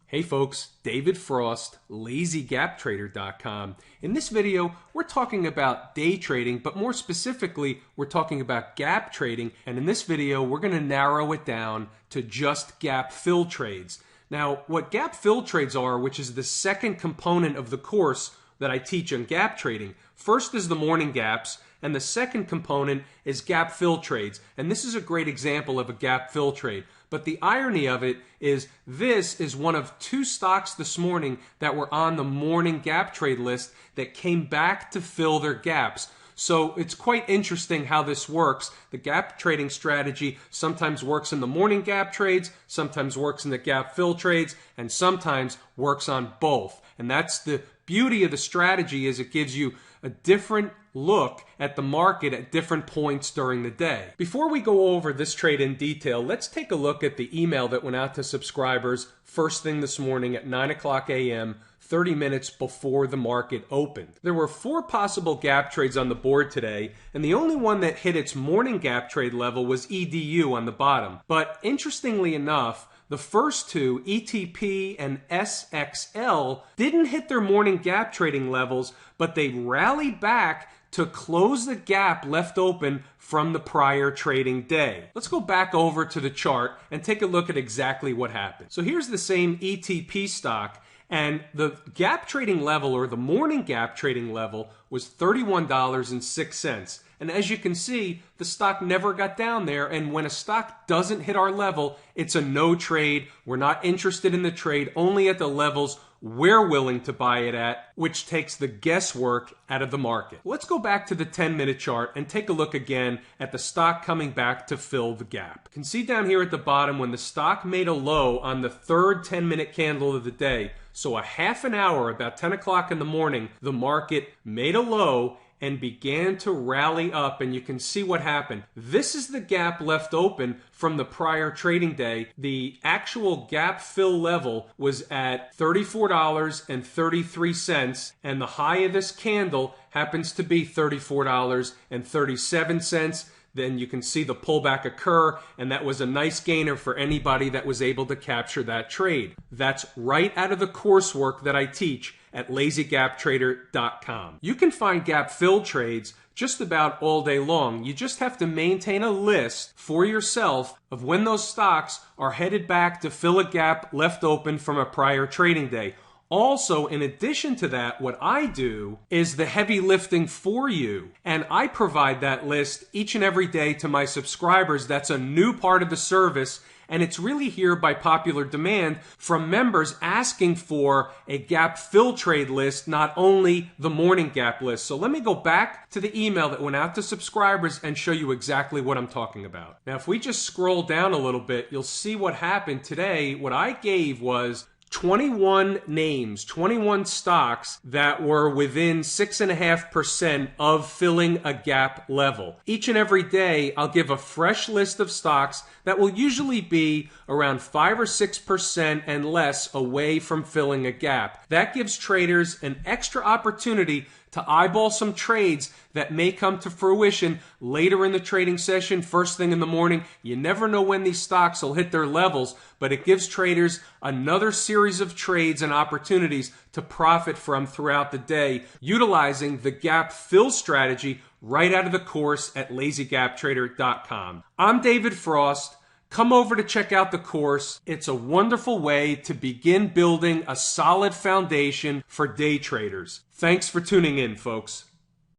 Hey folks, David Frost, LazyGapTrader.com. In this video, we're talking about day trading, but more specifically, we're talking about gap trading. And in this video, we're going to narrow it down to just gap fill trades. Now, what gap fill trades are, which is the second component of the course that I teach on gap trading. First is the morning gaps, and the second component is gap fill trades. And this is a great example of a gap fill trade. But the irony of it is this is one of two stocks this morning that were on the morning gap trade list that came back to fill their gaps. So it's quite interesting how this works. The gap trading strategy sometimes works in the morning gap trades, sometimes works in the gap fill trades, and sometimes works on both. And that's the beauty of the strategy, is it gives you a different look at the market at different points during the day. Before we go over this trade in detail, let's take a look at the email that went out to subscribers first thing this morning at 9 o'clock a.m., 30 minutes before the market opened. There were 4 possible gap trades on the board today, and the only one that hit its morning gap trade level was EDU on the bottom. But interestingly enough, the first two, ETP and SXL, didn't hit their morning gap trading levels, but they rallied back to close the gap left open from the prior trading day. Let's go back over to the chart and take a look at exactly what happened. So here's the same ETP stock, and the gap trading level, or the morning gap trading level, was $31.06. And as you can see, the stock never got down there, and when a stock doesn't hit our level, it's a no trade. We're not interested in the trade, only at the levels we're willing to buy it at, which takes the guesswork out of the market. Let's go back to the 10-minute chart and take a look again at the stock coming back to fill the gap. You can see down here at the bottom when the stock made a low on the third 10-minute candle of the day, so a half an hour, about 10 o'clock in the morning, the market made a low and began to rally up, and you can see what happened. This is the gap left open from the prior trading day. The actual gap fill level was at $34.33, and the high of this candle happens to be $34.37. Then you can see the pullback occur, and that was a nice gainer for anybody that was able to capture that trade. That's right out of the coursework that I teach at LazyGapTrader.com. You can find gap fill trades just about all day long. You just have to maintain a list for yourself of when those stocks are headed back to fill a gap left open from a prior trading day. Also, in addition to that, what I do is the heavy lifting for you, and I provide that list each and every day to my subscribers. That's a new part of the service, and it's really here by popular demand from members asking for a gap fill trade list, not only the morning gap list. So let me go back to the email that went out to subscribers and show you exactly what I'm talking about. Now, if we just scroll down a little bit, you'll see what happened today. What I gave was 21 names, 21 stocks that were within 6.5% of filling a gap level. Each and every day, I'll give a fresh list of stocks that will usually be around 5 or 6% and less away from filling a gap. That gives traders an extra opportunity to eyeball some trades that may come to fruition later in the trading session, first thing in the morning. You never know when these stocks will hit their levels, but it gives traders another series of trades and opportunities to profit from throughout the day, utilizing the gap fill strategy right out of the course at LazyGapTrader.com. I'm David Frost. Come over to check out the course. It's a wonderful way to begin building a solid foundation for day traders. Thanks for tuning in, folks.